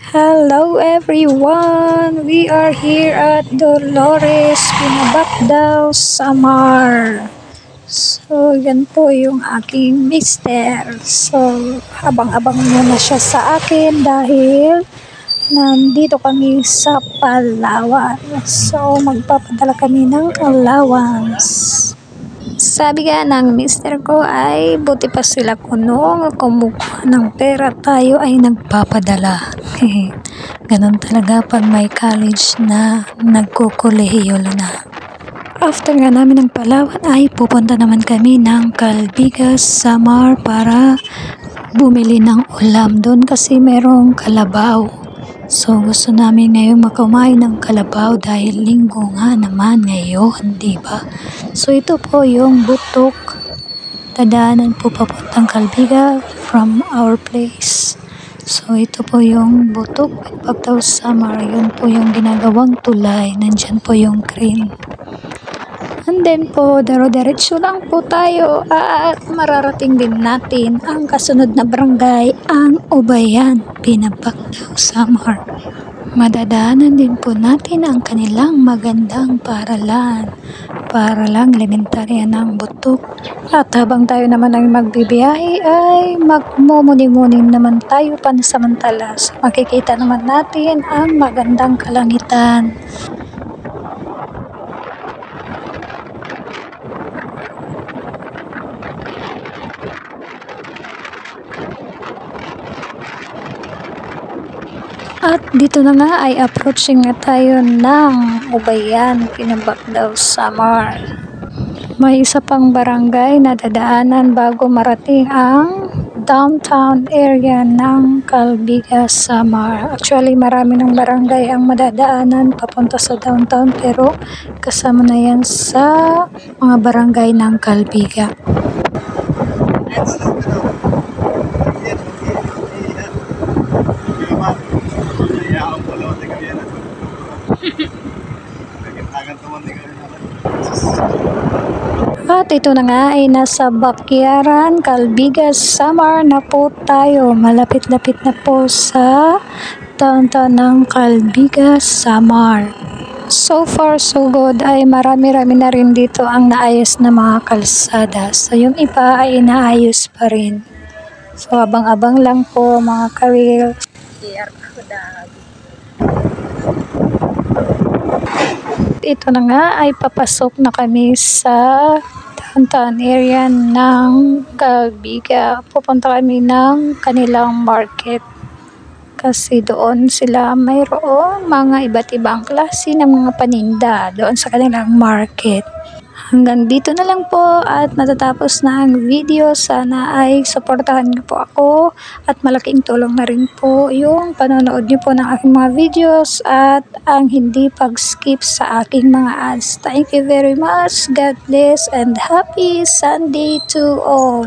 Hello everyone! We are here at Dolores Pinabacdao, Samar. So, yan po yung aking mister. So, abang-abang muna siya sa akin dahil nandito kami sa Palawan. So, magpapadala kami ng allowance. Sabi nga ng mister ko ay buti pa sila kuno kumukuha ng pera, tayo ay nagpapadala. Ganon talaga pag may college na nagkukolehiyo na. After nga namin ng Palawan ay pupunta naman kami ng Calbigas, Samar para bumili ng ulam doon kasi merong kalabaw. So gusto namin ngayon makakumain ng kalabaw dahil linggo nga naman ngayon, di ba? So ito po yung butok. Dadaanan po papuntang Calbigas from our place. So ito po yung butok Pinabacdao, Samar. Yun po yung ginagawang tulay. Nandyan po yung crane. And then po, daro-diretso lang po tayo at mararating din natin ang kasunod na barangay, ang Ubayan, Pinabacdao, Samar. Madadaanan din po natin ang kanilang magandang paaralan. Paaralang elementarya ng Butok. At habang tayo naman ay magbibiyahe ay magmumuni-muni naman tayo pansamantala. So, makikita naman natin ang magandang kalangitan. At dito na nga ay approaching na tayo ng Ubayan, Pinabacdao, Samar. May isa pang barangay na dadaanan bago marating ang downtown area ng Calbigas, Samar. Actually, marami ng barangay ang madadaanan papunta sa downtown pero kasama na yan sa mga barangay ng Calbigas. At ito na nga ay nasa Bacyaran, Calbigas, Samar na po tayo. Malapit-lapit na po sa downtown ng Calbigas, Samar. So far so good ay marami-rami na rin dito ang naayos na mga kalsada. So yung iba ay inaayos pa rin. So abang-abang lang po mga karil. Ito na nga ay papasok na kami sa downtown area ng Calbigas. Pupunta kami ng kanilang market kasi doon sila mayroong mga iba't ibang klase ng mga paninda doon sa kanilang market. Hanggang dito na lang po at natatapos na ang video. Sana ay suportahan niyo po ako at malaking tulong na rin po yung panonood niyo po ng aking mga videos at ang hindi pag-skip sa aking mga ads. Thank you very much. God bless and happy Sunday to all.